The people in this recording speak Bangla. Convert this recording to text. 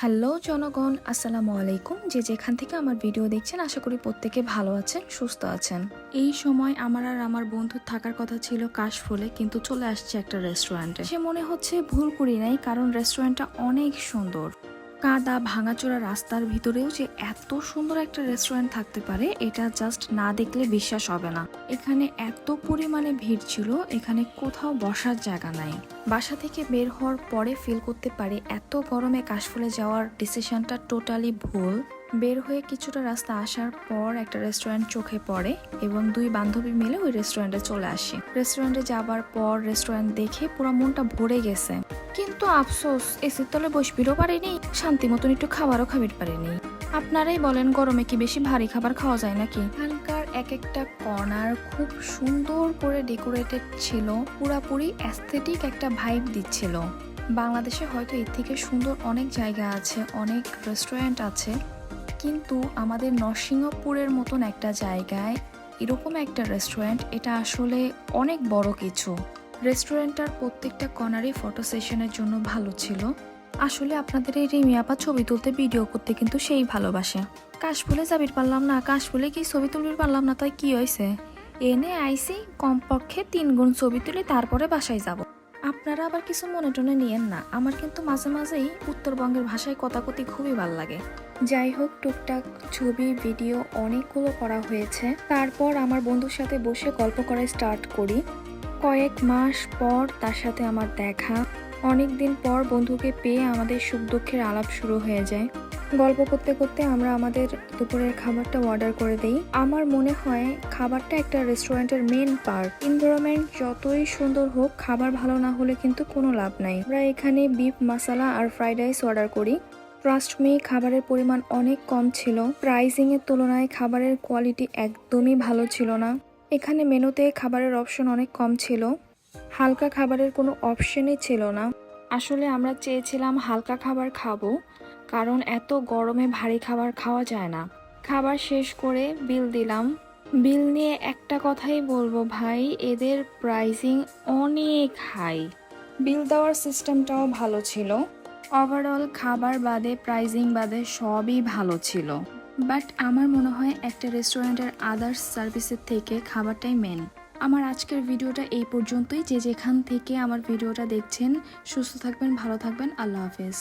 হ্যালো জনগণ, আসসালামু আলাইকুম। যে যেখান থেকে আমার ভিডিও দেখছেন আশা করি প্রত্যেকে ভালো আছেন, সুস্থ আছেন। এই সময় আমার আর আমার বন্ধুর থাকার কথা ছিল কাশফুলে, কিন্তু চলে আসছে একটা রেস্টুরেন্টে। সে মনে হচ্ছে ভুল করি নাই, কারণ রেস্টুরেন্টটা অনেক সুন্দর। কাদা ভাঙাচোরা রাস্তার ভিতরেও যে এত সুন্দর একটা রেস্টুরেন্ট থাকতে পারে এটা জাস্ট না দেখলে বিশ্বাস হবে না। এখানে এত পরিমাণে ভিড় ছিল, এখানে কোথাও বসার জায়গা নাই। বাসা থেকে বের হওয়ার পরে ফিল করতে পারি এত গরমে কাশফুলে যাওয়ার ডিসিশনটা টোটালি ভুল। বের হয়ে কিছুটা রাস্তা আসার পর একটা রেস্টুরেন্ট চোখে পড়ে এবং দুই বান্ধবী মিলে ওই রেস্টুরেন্টে চলে আসি। রেস্টুরেন্টে যাবার পর রেস্টুরেন্ট দেখে পুরো মনটা ভরে গেছে, কিন্তু আফসোস এসির তলে বসবিরও পারিনি, শান্তি মতন একটু খাবারও খাবির পারিনি। আপনারাই বলেন গরমে কি বেশি ভারী খাবার খাওয়া যায় নাকি? এখানকার এক একটা কর্নার খুব সুন্দর করে ডেকোরেটেড ছিল, পুরাপুরি অ্যাস্থেটিক একটা ভাইব দিচ্ছিল। বাংলাদেশে হয়তো এর থেকে সুন্দর অনেক জায়গা আছে, অনেক রেস্টুরেন্ট আছে, কিন্তু আমাদের নরসিংহপুরের মতন একটা জায়গায় এরকম একটা রেস্টুরেন্ট, এটা আসলে অনেক বড় কিছু। রেস্টুরেন্টটার প্রত্যেকটা কর্নারে ফটো সেশনের জন্য ভালো ছিল। আসলে আপনাদের এই রিমি আপা ছবি তুলতে ভিডিও করতে কিন্তু সেই ভালোবাসে। কাশফুলে যাবির পারলাম না, কাশফুলে কি ছবি তুলবির পারলাম না, তাই কি হয়েছে? এনে আইসি কমপক্ষে 3 গুণ ছবি তুলে তারপরে বাসায় যাব। আপনারা আবার কিছু মনে টনে নিয়েন না, আমার কিন্তু মাঝে মাঝেই উত্তরবঙ্গের ভাষায় কথাকথি খুবই ভাল লাগে। যাই হোক, টুকটাক ছবি ভিডিও অনেকগুলো করা হয়েছে। তারপর আমার বন্ধুর সাথে বসে গল্প করা স্টার্ট করি। কয়েক মাস পর তার সাথে আমার দেখা, অনেক দিন পর বন্ধুকে পেয়ে আমাদের সুখ দুঃখের আলাপ শুরু হয়ে যায়। গল্প করতে করতে আমরা আমাদের দুপুরের খাবারটা অর্ডার করে দেই। আমার মনে হয় খাবারটা একটা রেস্টুরেন্টের মেন পার্ট। এনভায়রনমেন্ট যতই সুন্দর হোক, খাবার ভালো না হলে কিন্তু কোনো লাভ নাই। আমরা এখানে বিফ মশলা আর ফ্রাইড রাইস অর্ডার করি। ট্রাস্ট মি, খাবারের পরিমাণ অনেক কম ছিল। প্রাইসিং এর তুলনায় খাবারের কোয়ালিটি একদমই ভালো ছিল না। এখানে মেনুতে খাবারের অপশন অনেক কম ছিল, হালকা খাবারের কোনো অপশনই ছিল না। আসলে আমরা চেয়েছিলাম হালকা খাবার খাবো, কারণ এত গরমে ভারী খাবার খাওয়া যায় না। খাবার শেষ করে বিল দিলাম। বিল নিয়ে একটা কথাই বলবো ভাই, এদের প্রাইসিং অনেক হাই। বিল দেওয়ার সিস্টেমটাও ভালো ছিল। ওভারঅল খাবার বাদে প্রাইসিং বাদে সবই ভালো ছিল। বাট আমার মনে হয় একটা রেস্টুরেন্টের আদার্স সার্ভিসের থেকে খাবারটাই মেন। আমার আজকের ভিডিওটা এই পর্যন্তই। যে যেখান থেকে আমার ভিডিওটা দেখছেন সুস্থ থাকবেন, ভালো থাকবেন, আল্লাহ হাফেজ।